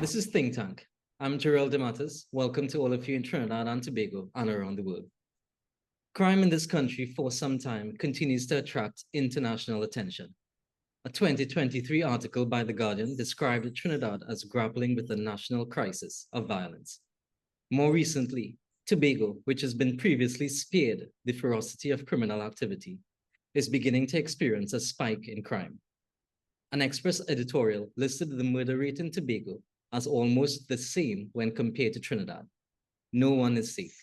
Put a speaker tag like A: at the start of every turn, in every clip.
A: This is Think Tank. I'm Jarrel. Welcome to all of you in Trinidad and Tobago and around the world. Crime in this country for some time continues to attract international attention. A 2023 article by The Guardian described Trinidad as grappling with a national crisis of violence. More recently, Tobago, which has been previously spared the ferocity of criminal activity, is beginning to experience a spike in crime. An Express editorial listed the murder rate in Tobago as almost the same when compared to Trinidad. No one is safe.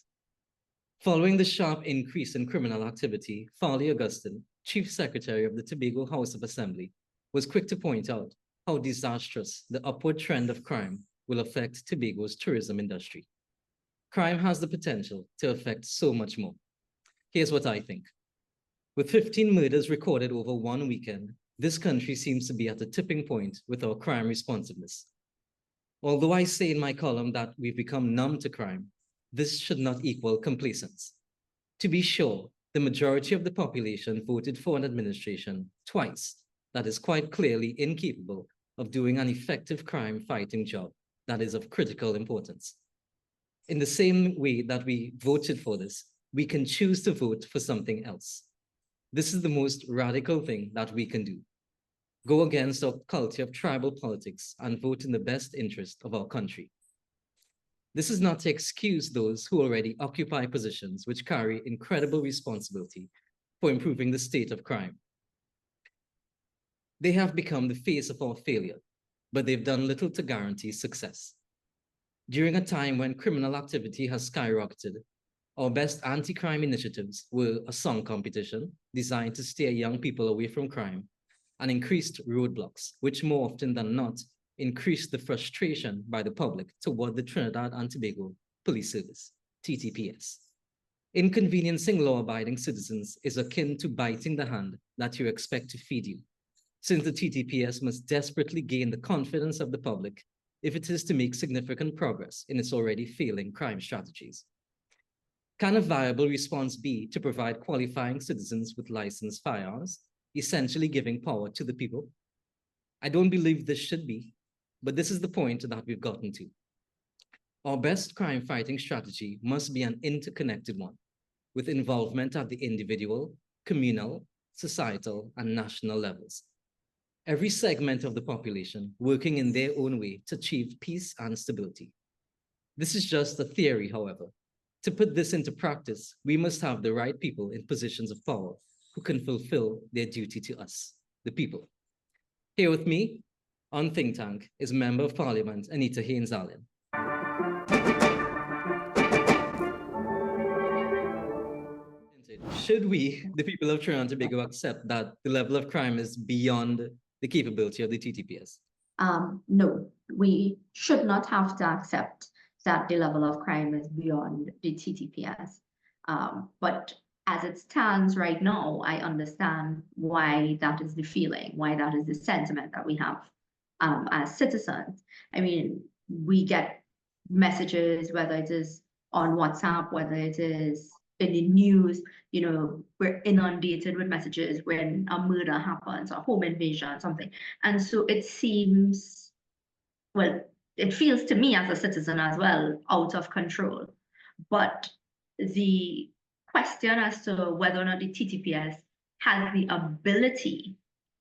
A: Following the sharp increase in criminal activity, Farley Augustine, Chief Secretary of the Tobago House of Assembly, was quick to point out how disastrous the upward trend of crime will affect Tobago's tourism industry. Crime has the potential to affect so much more. Here's what I think. With 15 murders recorded over one weekend, this country seems to be at a tipping point with our crime responsiveness. Although I say in my column that we've become numb to crime, this should not equal complacence. To be sure, the majority of the population voted for an administration twice that is quite clearly incapable of doing an effective crime-fighting job that is of critical importance. In the same way that we voted for this, we can choose to vote for something else. This is the most radical thing that we can do. Go against our culture of tribal politics and vote in the best interest of our country. This is not to excuse those who already occupy positions which carry incredible responsibility for improving the state of crime. They have become the face of our failure, but they've done little to guarantee success. During a time when criminal activity has skyrocketed, our best anti-crime initiatives were a song competition designed to steer young people away from crime, and increased roadblocks, which more often than not increased the frustration by the public toward the Trinidad and Tobago Police Service, TTPS. Inconveniencing law-abiding citizens is akin to biting the hand that you expect to feed you, since the TTPS must desperately gain the confidence of the public if it is to make significant progress in its already failing crime strategies. Can a viable response be to provide qualifying citizens with licensed firearms, essentially giving power to the people? I don't believe this should be, but this is the point that we've gotten to. Our best crime-fighting strategy must be an interconnected one, with involvement at the individual, communal, societal, and national levels. Every segment of the population working in their own way to achieve peace and stability. This is just a theory, however. To put this into practice, we must have the right people in positions of power who can fulfill their duty to us, the people. Here with me on Think Tank is Member of Parliament Anita Haynes-Alleyne. Should we, the people of Trinidad and Tobago, accept that the level of crime is beyond the capability of the TTPS?
B: No, we should not have to accept that the level of crime is beyond the TTPS. But as it stands right now, I understand why that is the feeling, why that is the sentiment that we have as citizens. I mean, we get messages, whether it is on WhatsApp, whether it is in the news, you know, we're inundated with messages when a murder happens, a home invasion, something. And so it seems, well, it feels to me as a citizen as well, out of control. But the question as to whether or not the TTPS has the ability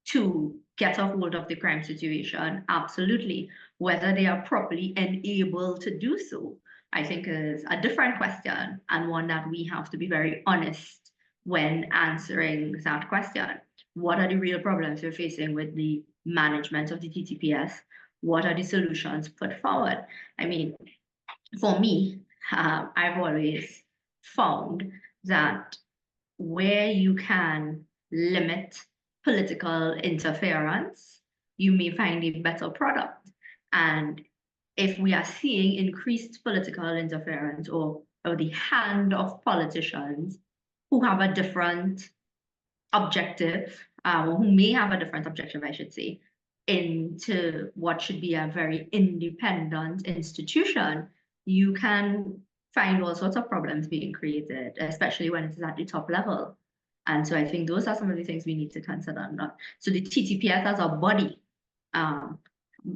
B: to get a hold of the crime situation, absolutely. Whether they are properly enabled to do so, I think is a different question, and one that we have to be very honest when answering that question. What are the real problems we're facing with the management of the TTPS? What are the solutions put forward? I mean, for me, I've always found that where you can limit political interference, you may find a better product. And if we are seeing increased political interference or the hand of politicians who have a different objective, or who may have a different objective, I should say, into what should be a very independent institution, you can find all sorts of problems being created, especially when it is at the top level. And so I think those are some of the things we need to consider. So the TTPS as a body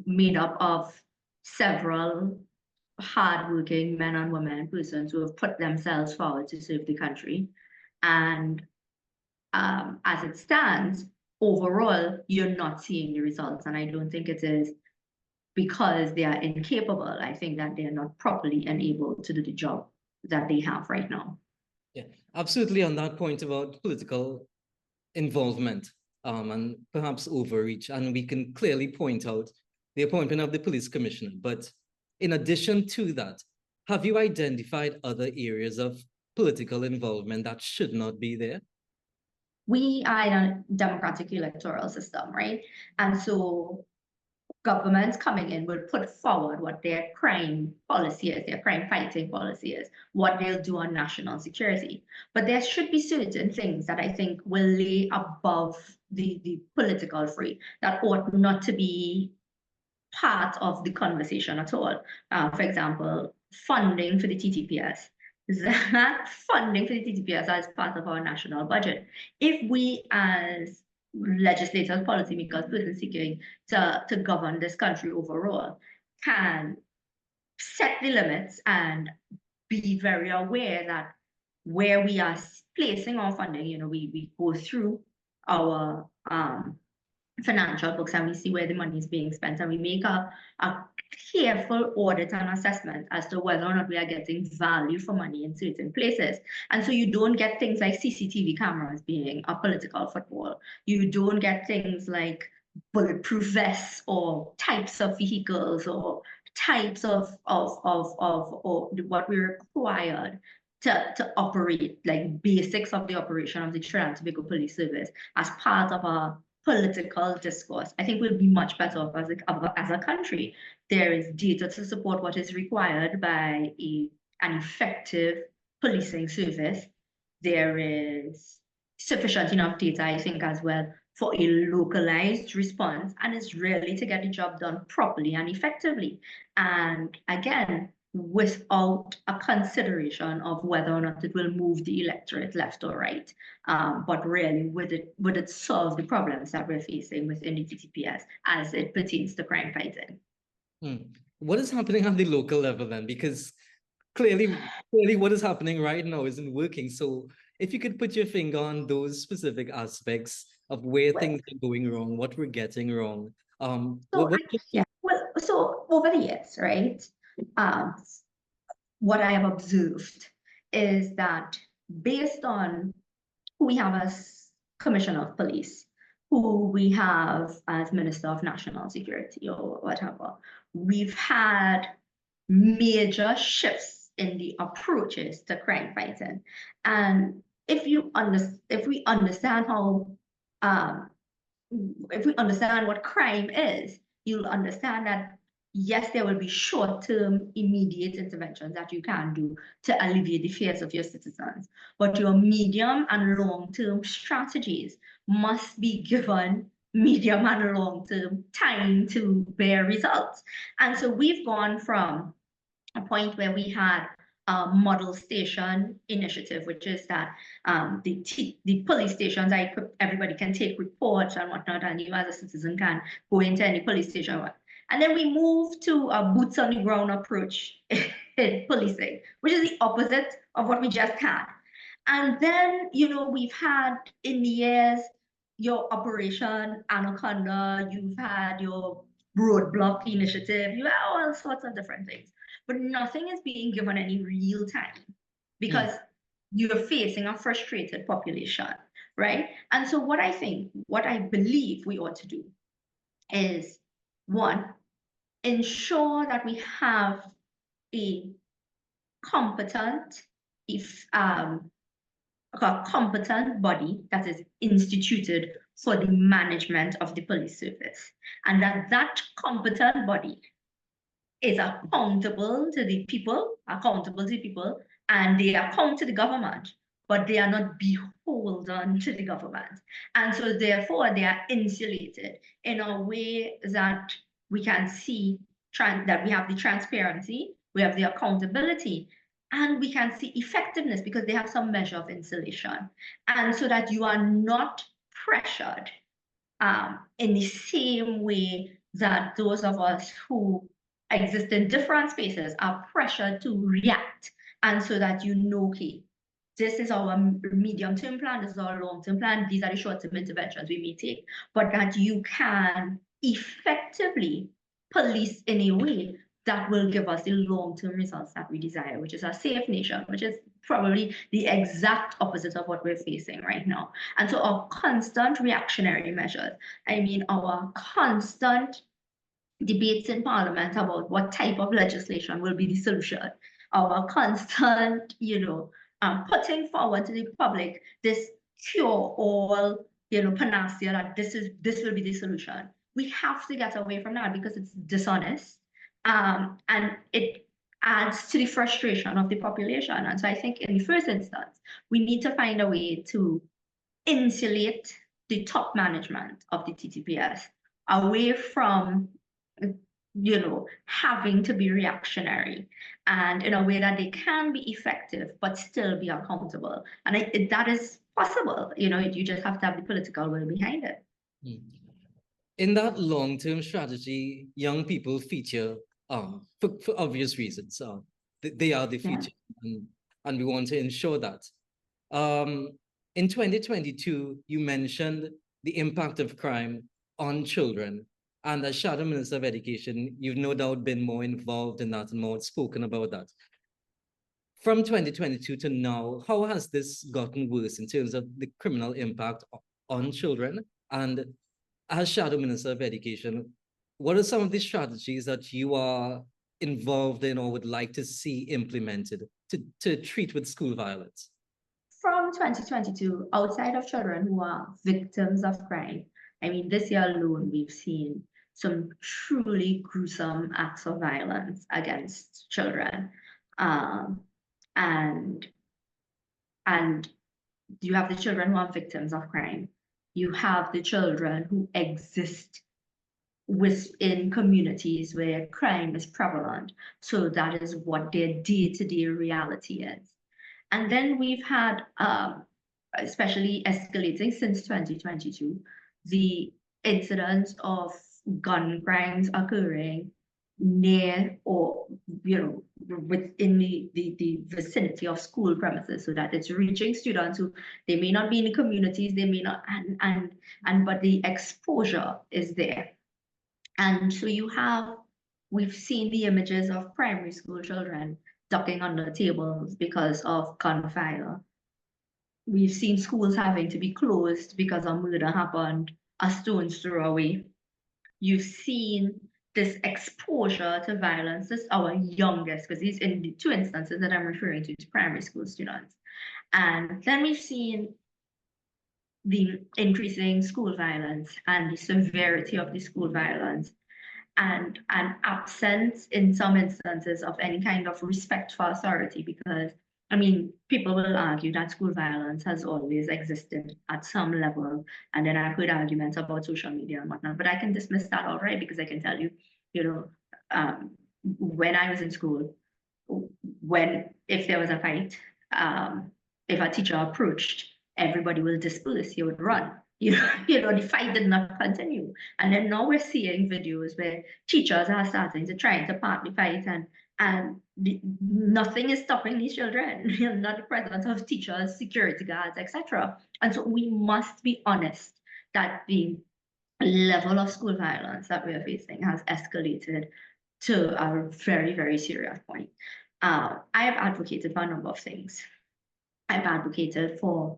B: made up of several hardworking men and women, persons who have put themselves forward to serve the country. And as it stands, overall, you're not seeing the results. And I don't think it is because they are incapable. I think that they are not properly enabled to do the job that they have right now.
A: Yeah, absolutely. On that point about political involvement and perhaps overreach, and we can clearly point out the appointment of the police commissioner. But in addition to that, have you identified other areas of political involvement that should not be there?
B: We are in a democratic electoral system, right? And so governments coming in will put forward what their crime policy is, their crime fighting policy is, what they'll do on national security. But there should be certain things that I think will lay above the political fray that ought not to be part of the conversation at all. For example, funding for the TTPS. That funding for the TTPS as part of our national budget. If we as legislators, policymakers, persons seeking to govern this country overall, can set the limits and be very aware that where we are placing our funding, we go through our financial books and we see where the money is being spent, and we make a careful audit and assessment as to whether or not we are getting value for money in certain places. And so you don't get things like CCTV cameras being a political football. You don't get things like bulletproof vests or types of vehicles or types of what we're required to operate, like basics of the operation of the Trinidad and Tobago Police Service as part of a political discourse. I think we'll be much better off as a country. There is data to support what is required by an effective policing service. There is sufficient enough data, I think, as well, for a localized response, and it's really to get the job done properly and effectively. And again, without a consideration of whether or not it will move the electorate left or right, but really would it solve the problems that we're facing within the TTPS as it pertains to crime fighting.
A: What is happening at the local level then? Because clearly what is happening right now isn't working. So if you could put your finger on those specific aspects of where things are going wrong, what we're getting wrong.
B: So over the years, right? What I have observed is that based on who we have as Commissioner of Police, who we have as Minister of National Security or whatever, we've had major shifts in the approaches to crime fighting. And if we understand what crime is, you'll understand that yes, there will be short-term, immediate interventions that you can do to alleviate the fears of your citizens, but your medium and long-term strategies must be given medium and long-term time to bear results. And so we've gone from a point where we had a model station initiative, which is that the police stations, everybody can take reports and whatnot, and you as a citizen can go into any police station. And then we moved to a boots on the ground approach in policing, which is the opposite of what we just had. And then, we've had in the years your Operation Anaconda, you've had your roadblock initiative, you have all sorts of different things, but nothing is being given any real time because you're facing a frustrated population, right? And so what I believe we ought to do is, one, ensure that we have a competent, a competent body that is instituted for the management of the police service, and that competent body is accountable to the people, and they account to the government, but they are not beholden to the government. And so therefore they are insulated in a way that we can see that we have the transparency, we have the accountability, and we can see effectiveness because they have some measure of insulation. And so that you are not pressured in the same way that those of us who exist in different spaces are pressured to react. And so that okay, this is our medium-term plan, this is our long-term plan, these are the short-term interventions we may take, but that you can effectively police in a way that will give us the long-term results that we desire, which is a safe nation, which is probably the exact opposite of what we're facing right now. And so our constant reactionary measures, I mean, our constant debates in Parliament about what type of legislation will be the solution, our constant, putting forward to the public this cure-all, panacea that this will be the solution. We have to get away from that because it's dishonest, and it adds to the frustration of the population. And so I think in the first instance, we need to find a way to insulate the top management of the TTPS away from having to be reactionary, and in a way that they can be effective but still be accountable. And that is possible. You just have to have the political will behind it.
A: In that long-term strategy, young people feature for obvious reasons. They are the future, and we want to ensure that. In 2022, you mentioned the impact of crime on children. And as Shadow Minister of Education, you've no doubt been more involved in that and more spoken about that. From 2022 to now, how has this gotten worse in terms of the criminal impact on children? And as Shadow Minister of Education, what are some of the strategies that you are involved in or would like to see implemented to treat with school violence?
B: From 2022, outside of children who are victims of crime, I mean, this year alone, we've seen some truly gruesome acts of violence against children. And you have the children who are victims of crime. You have the children who exist within communities where crime is prevalent. So that is what their day-to-day reality is. And then we've had, especially escalating since 2022, the incidents of gun crimes occurring near or within the vicinity of school premises, so that it's reaching students who they may not be in the communities, they may not, but the exposure is there. And so we've seen the images of primary school children ducking under tables because of gunfire. We've seen schools having to be closed because a murder happened a stone's throw away. You've seen this exposure to violence. This is our youngest, because these in the two instances that I'm referring to primary school students. And then we've seen the increasing school violence and the severity of the school violence, and an absence in some instances of any kind of respect for authority, because I mean, people will argue that school violence has always existed at some level, and then I've heard arguments about social media and whatnot, but I can dismiss that outright, because I can tell you, when I was in school, if there was a fight, if a teacher approached, everybody will disperse, you would run. The fight did not continue. And then now we're seeing videos where teachers are starting to try to part the fight, and nothing is stopping these children, not the presence of teachers, security guards, etc. And so we must be honest that the level of school violence that we are facing has escalated to a very, very serious point. I have advocated for a number of things. I've advocated for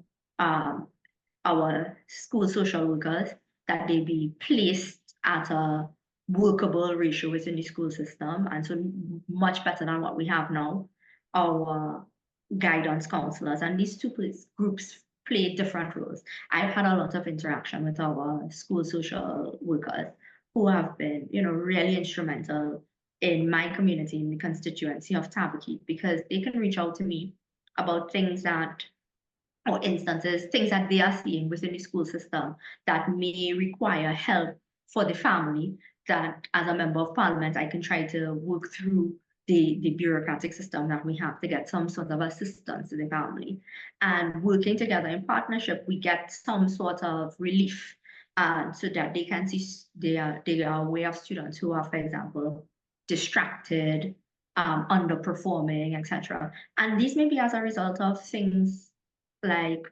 B: our school social workers, that they be placed at a workable ratio within the school system, and so much better than what we have now. Our guidance counselors, and these two groups play different roles. I've had a lot of interaction with our school social workers who have been, really instrumental in my community, in the constituency of Tabaquite, because they can reach out to me about things that, or instances, things that they are seeing within the school system that may require help for the family, that as a member of parliament, I can try to work through the bureaucratic system that we have to get some sort of assistance to the family. And working together in partnership, we get some sort of relief, so that they can see they are aware of students who are, for example, distracted, underperforming, etc. And these may be as a result of things like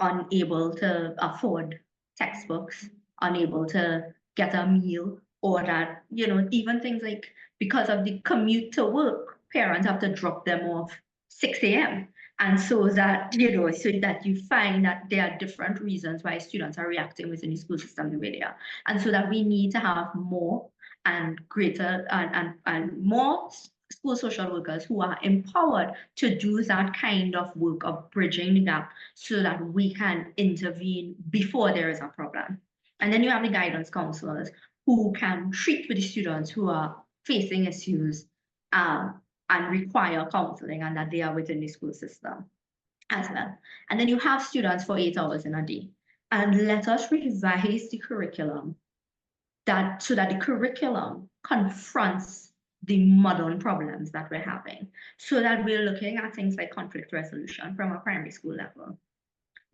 B: unable to afford textbooks, unable to get a meal, or that, even things like because of the commute to work, parents have to drop them off 6 a.m. And so that, so that you find that there are different reasons why students are reacting within the school system the way they are. And so that we need to have more and greater and more school social workers who are empowered to do that kind of work of bridging the gap so that we can intervene before there is a problem. And then you have the guidance counselors who can treat with the students who are facing issues and require counseling, and that they are within the school system as well. And then you have students for 8 hours in a day. And let us revise the curriculum so that the curriculum confronts the modern problems that we're having, so that we're looking at things like conflict resolution from a primary school level.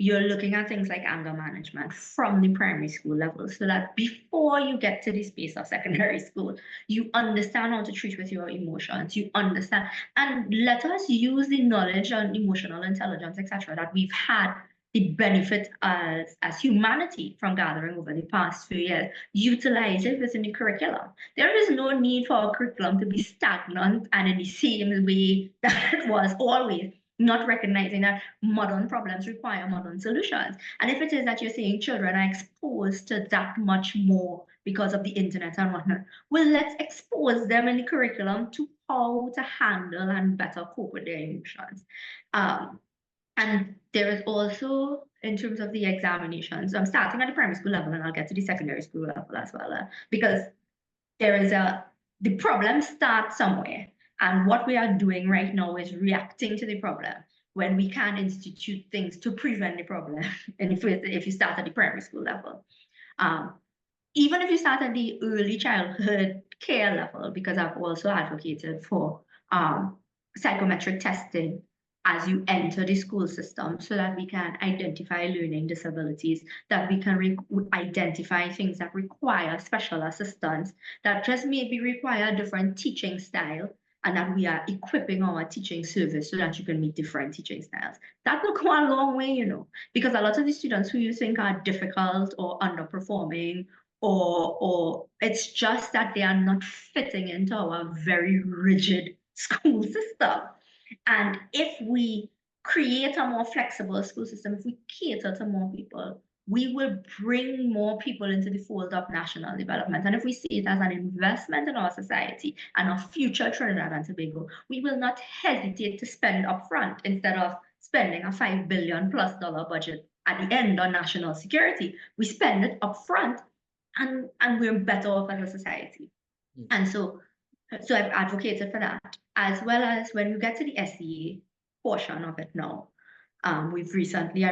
B: You're looking at things like anger management from the primary school level, so that before you get to the space of secondary school, you understand how to treat with your emotions, you understand, and let us use the knowledge and emotional intelligence, etc., that we've had the benefit as humanity from gathering over the past few years, utilize it within the curriculum. There is no need for a curriculum to be stagnant and in the same way that it was always, not recognizing that modern problems require modern solutions. And if it is that you're saying children are exposed to that much more because of the internet and whatnot, well, let's expose them in the curriculum to how to handle and better cope with their emotions. And there is also, in terms of the examinations, I'm starting at the primary school level and I'll get to the secondary school level as well, because the problem starts somewhere. And what we are doing right now is reacting to the problem when we can institute things to prevent the problem. And if you start at the primary school level, even if you start at the early childhood care level, because I've also advocated for psychometric testing as you enter the school system, so that we can identify learning disabilities, that we can identify things that require special assistance, that just maybe require a different teaching style, and that we are equipping our teaching service so that you can meet different teaching styles. That will go a long way, because a lot of the students who you think are difficult or underperforming, or it's just that they are not fitting into our very rigid school system. And if we create a more flexible school system, if we cater to more people, we will bring more people into the fold of national development. And if we see it as an investment in our society and our future Trinidad and Tobago, we will not hesitate to spend upfront instead of spending a $5 billion+ budget at the end on national security. We spend it upfront, and we're better off as a society. And so I've advocated for that, as well as when you get to the SEA portion of it now. I recently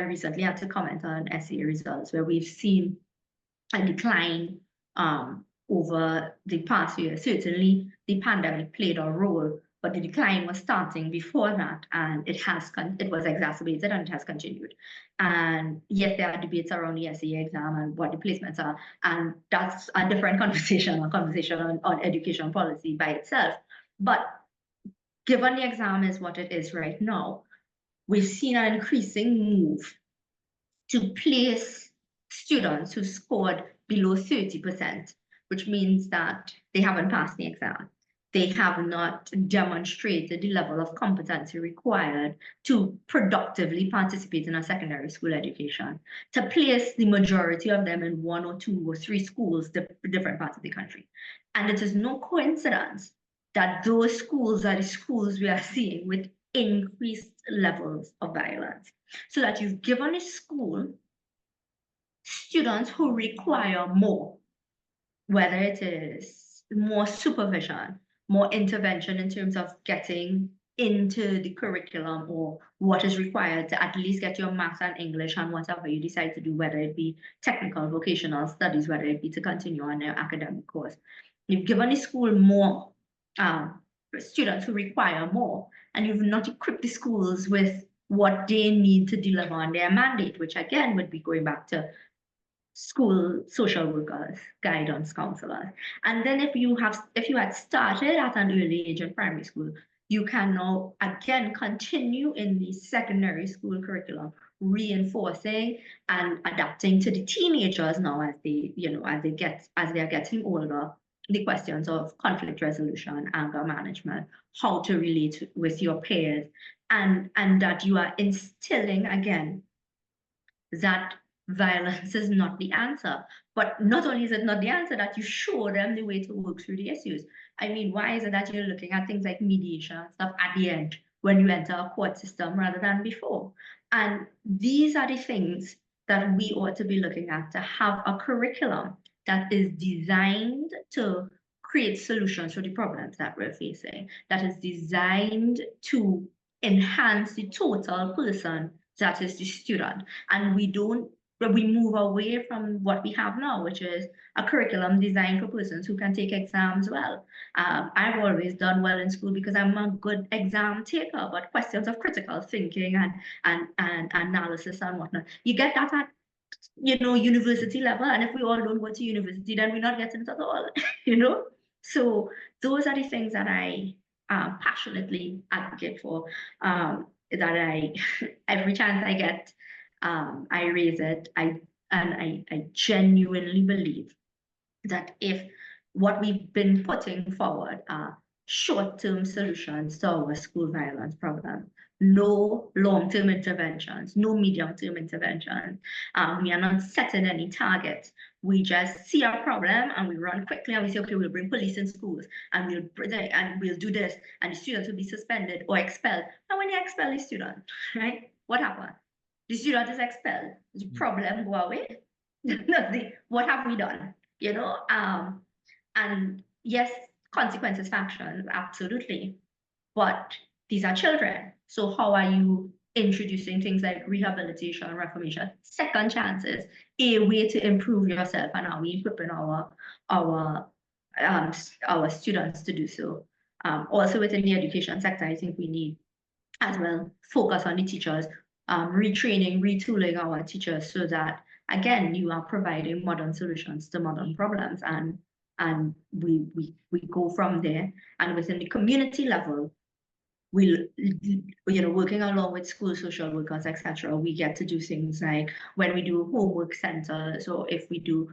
B: had to comment on SEA results where we've seen a decline over the past year. Certainly, the pandemic played a role, but the decline was starting before that, and it was exacerbated and it has continued. And yes, there are debates around the SEA exam and what the placements are, and that's a different conversation, on education policy by itself. But given the exam is what it is right now, we've seen an increasing move to place students who scored below 30%, which means that they haven't passed the exam. They have not demonstrated the level of competency required to productively participate in a secondary school education, to place the majority of them in 1 or 2 or 3 schools, different parts of the country. And it is no coincidence that those schools are the schools we are seeing with increased levels of violence. So that you've given a school students who require more, whether it is more supervision, more intervention in terms of getting into the curriculum, or what is required to at least get your maths and English and whatever you decide to do, whether it be technical, vocational studies, whether it be to continue on their academic course. You've given the school more students who require more, and you've not equipped the schools with what they need to deliver on their mandate, which again would be going back to school social workers, guidance counselors. And then if you had started at an early age in primary school, you can now again continue in the secondary school curriculum, reinforcing and adapting to the teenagers now as they are getting older, the questions of conflict resolution, anger management, how to relate with your peers, and that you are instilling again that violence is not the answer. But not only is it not the answer, that you show them the way to work through the issues. I mean, why is it that you're looking at things like mediation and stuff at the end when you enter a court system rather than before? And these are the things that we ought to be looking at, to have a curriculum that is designed to create solutions for the problems that we're facing, that is designed to enhance the total person that is the student. And we move away from what we have now, which is a curriculum designed for persons who can take exams well. I've always done well in school because I'm a good exam taker, but questions of critical thinking and analysis and whatnot, you get that at university level. And if we all don't go to university, then we're not getting it at all, So those are the things that I passionately advocate for. That every chance I get, I raise it. I genuinely believe that if what we've been putting forward are short-term solutions to our school violence problem, no long-term interventions, no medium-term interventions. We are not setting any targets. We just see a problem and we run quickly and we say, okay, we'll bring police in schools and we'll do this, and the students will be suspended or expelled. And when you expel the student, right? What happens? The student is expelled. The problem go away. What have we done? And yes, consequences factions, absolutely. But these are children. So how are you introducing things like rehabilitation, reformation, second chances, a way to improve yourself, and are we equipping our students to do so? Also within the education sector, I think we need as well focus on the teachers, retraining, retooling our teachers so that again you are providing modern solutions to modern problems, and we go from there. And within the community level, we'll working along with school social workers, etc. We get to do things like when we do homework centers, or if we do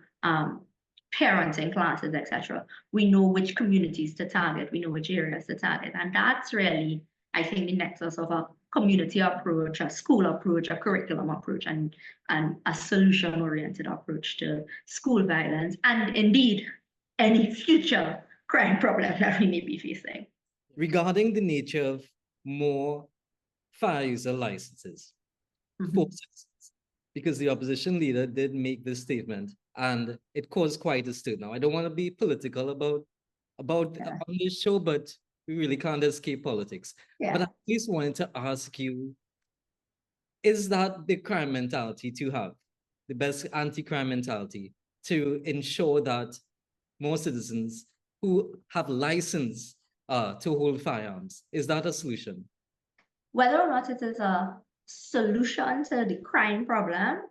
B: parenting classes, etc. We know which communities to target, we know which areas to target, and that's really, I think, the nexus of a community approach, a school approach, a curriculum approach, and a solution-oriented approach to school violence, and indeed any future crime problem that we may be facing.
A: Regarding the nature of more fire user licenses, because the opposition leader did make this statement and it caused quite a stir. Now, I don't want to be political about on this show, but we really can't escape politics. But I at least wanted to ask you, is that the crime mentality to have, the best anti-crime mentality to ensure that more citizens who have license to hold firearms, is that a solution?
B: Whether or not it is a solution to the crime problem,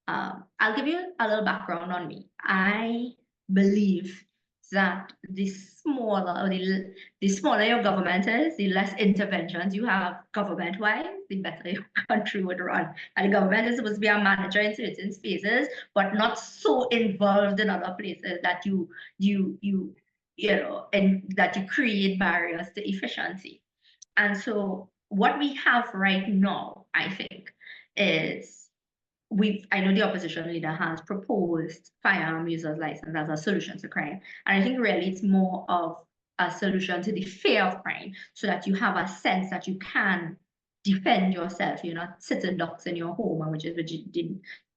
B: I'll give you a little background on me. I believe that the smaller your government is, the less interventions you have government-wise, the better your country would run. And the government is supposed to be a manager in certain spaces, but not so involved in other places that that you create barriers to efficiency. And so what we have right now, I think, is I know the opposition leader has proposed firearm users license as a solution to crime. And I think really it's more of a solution to the fear of crime, so that you have a sense that you can defend yourself. You're not sitting ducks in your home, which is the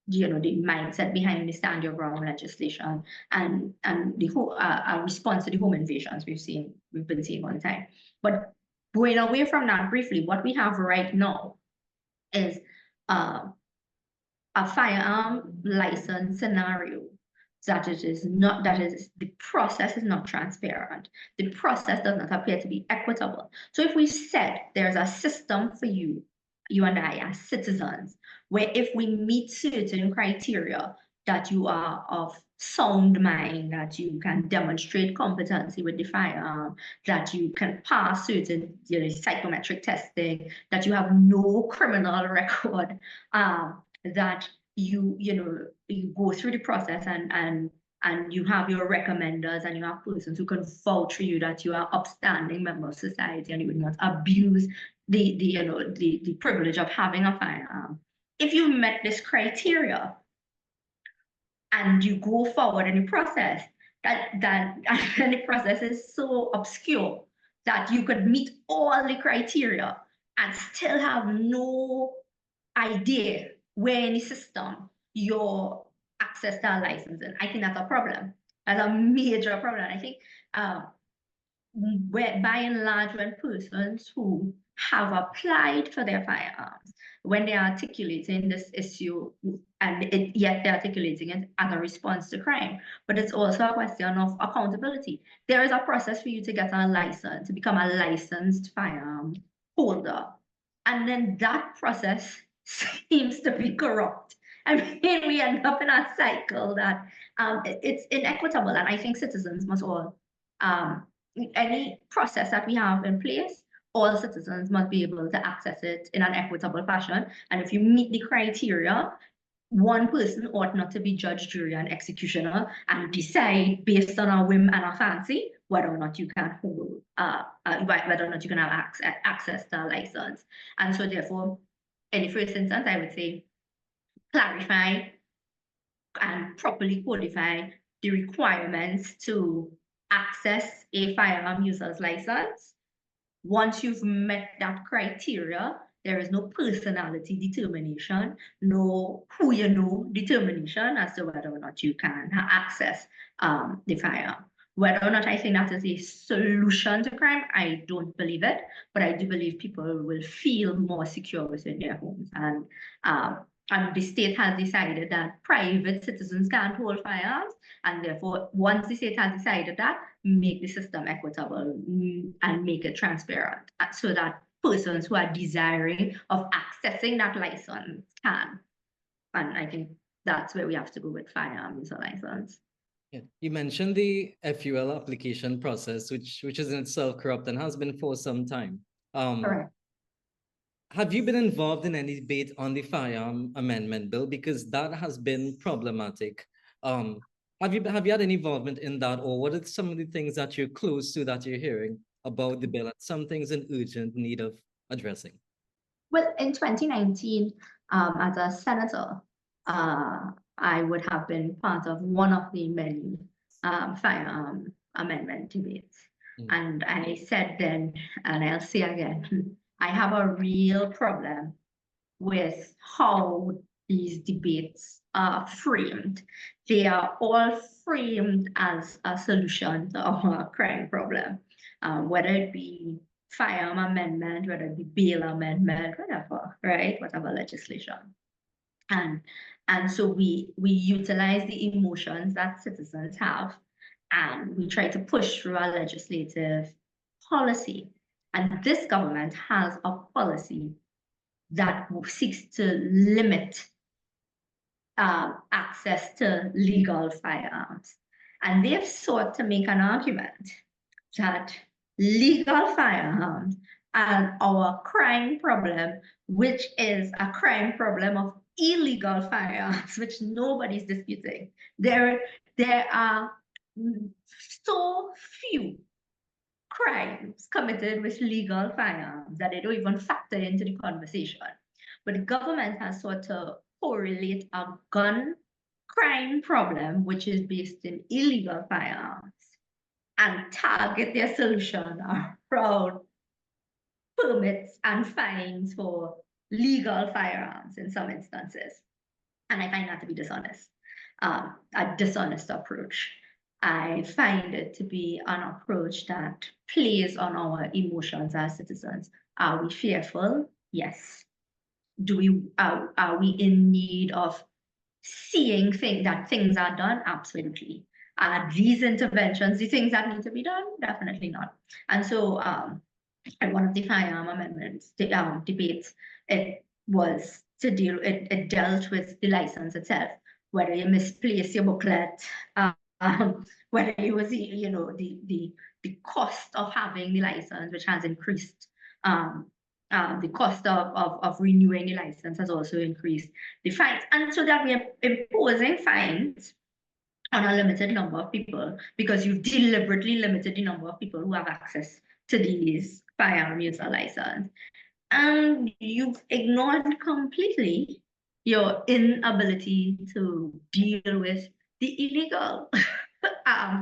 B: mindset behind the stand your ground legislation and the whole response to the home invasions we've been seeing all the time. But going away from that briefly, what we have right now is a firearm license scenario the process is not transparent. The process does not appear to be equitable. So if we said there's a system for you and I as citizens, where if we meet certain criteria, that you are of sound mind, that you can demonstrate competency with the firearm, that you can pass certain psychometric testing, that you have no criminal record, that you go through the process and you have your recommenders and you have persons who can vouch for you that you are upstanding member of society and you would not abuse the privilege of having a firearm. If you met this criteria and you go forward in the process, and the process is so obscure that you could meet all the criteria and still have no idea where in the system your access to a license is. I think that's a problem. That's a major problem. I think where by and large, when persons who have applied for their firearms, when they are articulating this issue, and yet they're articulating it as a response to crime, but it's also a question of accountability. There is a process for you to get a license, to become a licensed firearm holder. And then that process seems to be corrupt. I mean, we end up in a cycle that it's inequitable, and I think citizens must all any process that we have in place, all citizens must be able to access it in an equitable fashion. And if you meet the criteria, one person ought not to be judge, jury, and executioner and decide based on a whim and a fancy whether or not you can hold, whether or not you can have access to a license. And so therefore, in the first instance, I would say clarify and properly codify the requirements to access a firearm user's license. Once you've met that criteria, there is no personality determination, no who you know determination as to whether or not you can access the firearm. Whether or not I think that is a solution to crime, I don't believe it, but I do believe people will feel more secure within their homes. And the state has decided that private citizens can't hold firearms, and therefore, once the state has decided that, make the system equitable and make it transparent so that persons who are desiring of accessing that license can. And I think that's where we have to go with firearm user license.
A: Yeah. You mentioned the FUL application process, which is in itself corrupt and has been for some time.
B: Correct.
A: Have you been involved in any debate on the firearm amendment bill? Because that has been problematic. Have you had any involvement in that, or what are some of the things that you're close to that you're hearing about the bill and some things in urgent need of addressing?
B: Well, in 2019, as a senator, I would have been part of one of the many firearm amendment debates. And I said then, and I'll say again, I have a real problem with how these debates are framed. They are all framed as a solution to our crime problem, whether it be firearm amendment, whether it be bail amendment, whatever, right? Whatever legislation. And so we utilize the emotions that citizens have, and we try to push through our legislative policy. And this government has a policy that seeks to limit access to legal firearms. And they've sought to make an argument that legal firearms are our crime problem, which is a crime problem of illegal firearms, which nobody's disputing. There are so few crimes committed with legal firearms that they don't even factor into the conversation. But the government has sought to correlate a gun crime problem, which is based in illegal firearms, and target their solution around permits and fines for legal firearms in some instances. And I find that to be dishonest, a dishonest approach. I find it to be an approach that plays on our emotions as citizens. Are we fearful? Yes. Are we in need of seeing that things are done? Absolutely. Are these interventions the things that need to be done? Definitely not. And so at one of the firearm amendments debates, it dealt with the license itself. whether you misplace your booklet, whether it was, you know, the cost of having the license, which has increased. The cost of renewing the license has also increased. The fines, and so that we're imposing fines on a limited number of people because you've deliberately limited the number of people who have access to these firearm user license. And you've ignored completely your inability to deal with the illegal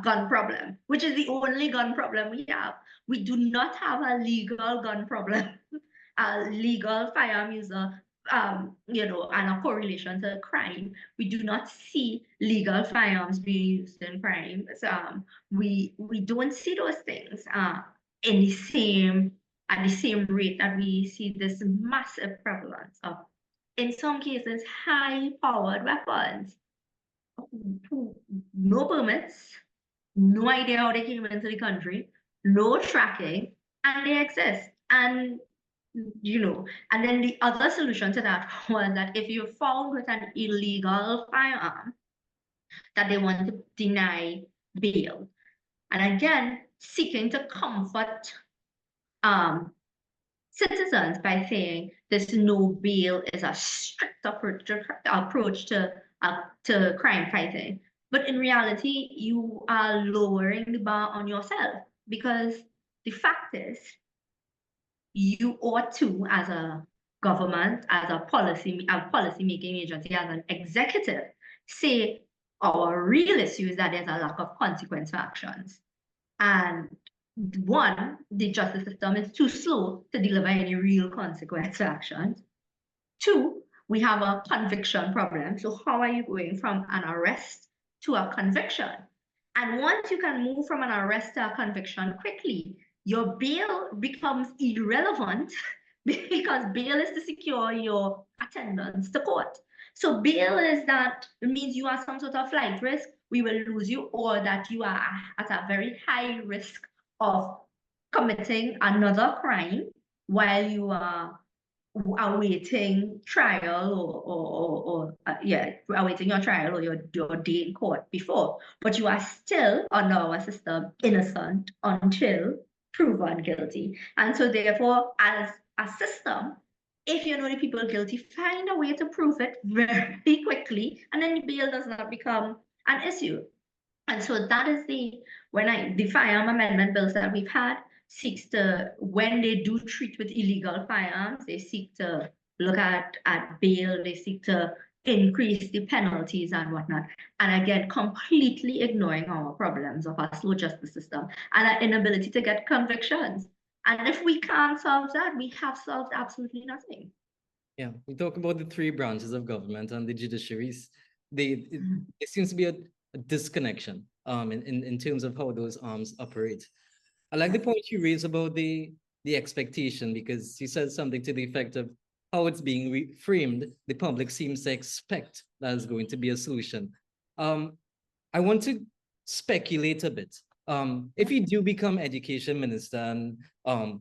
B: gun problem, which is the only gun problem we have. We do not have a legal gun problem, a legal firearm user, you know, and a correlation to crime. We do not see legal firearms being used in crime. So, we don't see those things in the same at the same rate that we see this massive prevalence of, in some cases, high-powered weapons. No permits, no idea how they came into the country, no tracking, and they exist. And you know, and then the other solution to that was that if you're found with an illegal firearm, that they want to deny bail. And again, seeking to comfort citizens by saying this no bail is a strict approach to crime fighting. But in reality, you are lowering the bar on yourself, because the fact is, you ought to, as a government, as a policy making agency, as an executive, say our real issue is that there's a lack of consequence for actions. And one, the justice system is too slow to deliver any real consequence actions. Two, we have a conviction problem. So how are you going from an arrest to a conviction? And once you can move from an arrest to a conviction quickly, your bail becomes irrelevant because bail is to secure your attendance to court. So bail is that it means you are some sort of flight risk, we will lose you, or that you are at a very high risk of committing another crime while you are awaiting trial or awaiting your trial or your day in court before. But you are still, under our system, innocent until proven guilty. And so therefore, as a system, if you know the people guilty, find a way to prove it very quickly, and then the bail does not become an issue. And so that is the firearm amendment bills that we've had seeks to, when they do treat with illegal firearms, they seek to look at bail, they seek to increase the penalties and whatnot. And again, completely ignoring our problems of our slow justice system and our inability to get convictions. And if we can't solve that, we have solved absolutely nothing.
A: Yeah, we talk about the three branches of government and the judiciaries. It seems to be a disconnection in terms of how those arms operate. I like the point you raised about the expectation, because you said something to the effect of how it's being reframed. The public seems to expect that is going to be a solution. I want to speculate a bit. If you do become education minister and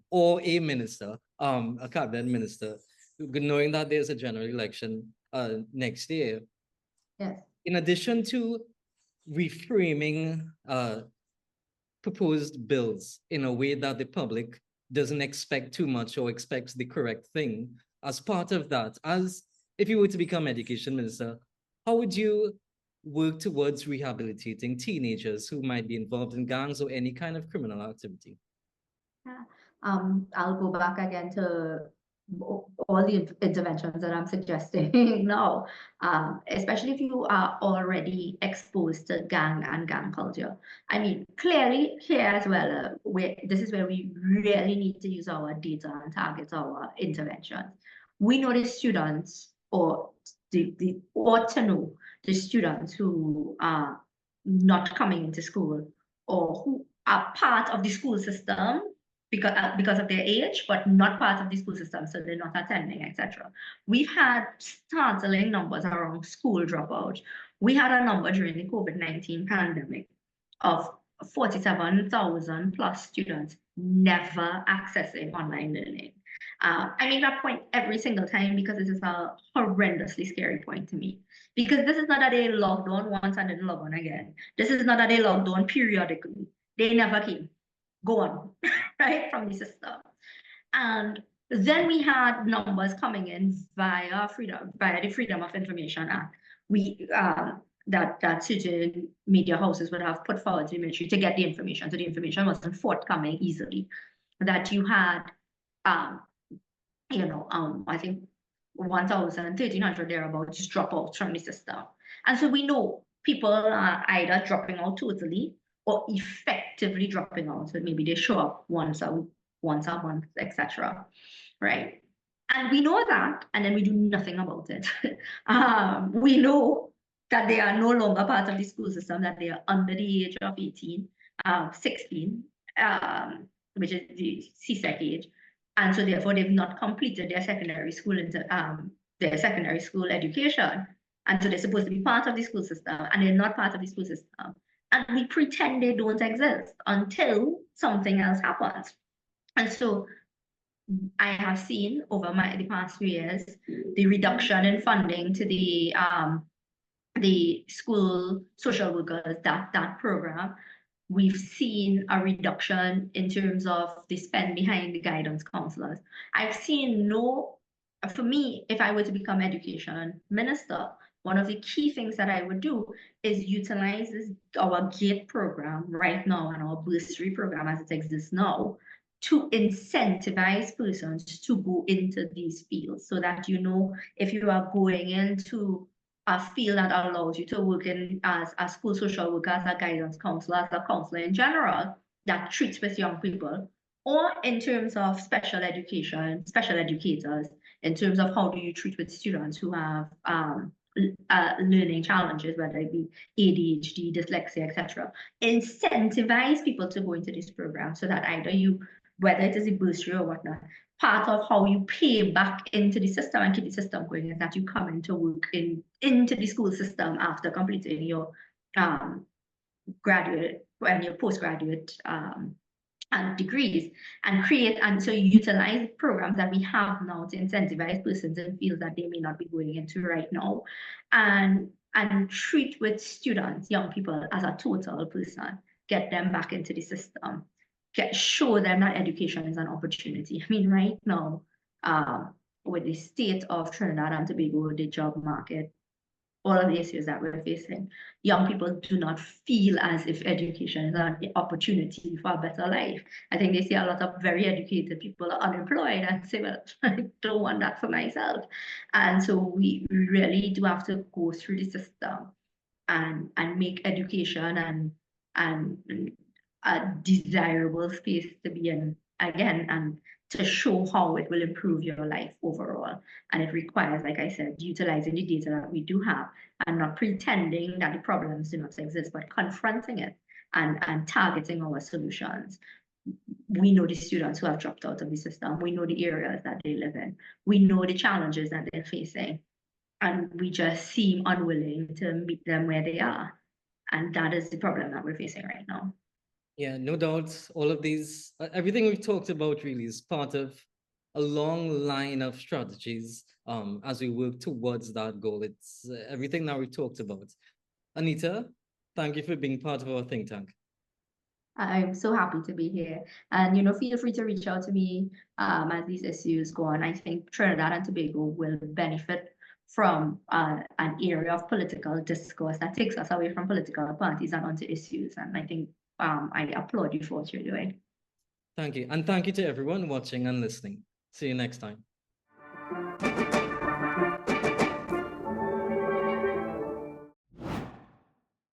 A: or a minister, a cabinet minister, knowing that there's a general election next year,
B: yes,
A: in addition to reframing proposed bills in a way that the public doesn't expect too much or expects the correct thing, as part of that, as if you were to become education minister, how would you work towards rehabilitating teenagers who might be involved in gangs or any kind of criminal activity?
B: Yeah. I'll go back again to all the interventions that I'm suggesting now, especially if you are already exposed to gang and gang culture. I mean, clearly here as well, this is where we really need to use our data and target our interventions. We know the students, or the ought to know the students who are not coming into school or who are part of the school system because of their age, but not part of the school system, so they're not attending, etc. We've had startling numbers around school dropout. We had a number during the COVID-19 pandemic of 47,000 plus students never accessing online learning. I make that point every single time because it is a horrendously scary point to me. Because this is not that they logged on once and then log on again. This is not that they logged on periodically. They never came. Go on, right, from the system. And then we had numbers coming in via the Freedom of Information Act. We that certain media houses would have put forward to the military to get the information. So the information wasn't forthcoming easily. That you had I think 1,000, 1,300 thereabouts just drop out from the system. And so we know people are either dropping out totally or effectively dropping out. So maybe they show up once a month, etc. Right. And we know that, and then we do nothing about it. We know that they are no longer part of the school system, that they are under the age of 18, 16, which is the CSEC age. And so therefore they've not completed their secondary school education. And so they're supposed to be part of the school system, and they're not part of the school system. And we pretend they don't exist until something else happens. And so I have seen over the past few years the reduction in funding to the school social workers, that program. We've seen a reduction in terms of the spend behind the guidance counselors. I've seen for me, if I were to become education minister, one of the key things that I would do is utilize our GATE program right now and our bursary program as it exists now to incentivize persons to go into these fields, so that if you are going into a field that allows you to work in as a school social worker, as a guidance counselor, as a counselor in general that treats with young people, or in terms of special education, special educators, in terms of how do you treat with students who have learning challenges, whether it be ADHD, dyslexia, etc. Incentivize people to go into this program so that either whether it is a bursary or whatnot, part of how you pay back into the system and keep the system going is that you come into work into the school system after completing your graduate and your postgraduate and degrees, and so you utilize programs that we have now to incentivize persons in fields that they may not be going into right now, and treat with students, young people, as a total person, get them back into the system, show them that education is an opportunity. I mean, right now, with the state of Trinidad and Tobago, the job market, all of the issues that we're facing, young people do not feel as if education is an opportunity for a better life. I think they see a lot of very educated people are unemployed and say, well, I don't want that for myself. And so we really do have to go through the system and make education and a desirable space to be in again, and to show how it will improve your life overall. And it requires, like I said, utilizing the data that we do have and not pretending that the problems do not exist, but confronting it and targeting our solutions. We know the students who have dropped out of the system. We know the areas that they live in. We know the challenges that they're facing. And we just seem unwilling to meet them where they are. And that is the problem that we're facing right now.
A: Yeah, no doubt. All of these, everything we've talked about really is part of a long line of strategies as we work towards that goal. It's everything that we talked about. Anita, thank you for being part of our think tank.
B: I'm so happy to be here. And, feel free to reach out to me as these issues go on. I think Trinidad and Tobago will benefit from an area of political discourse that takes us away from political parties and onto issues. And I think I applaud you for what you're doing.
A: Thank you. And thank you to everyone watching and listening. See you next time.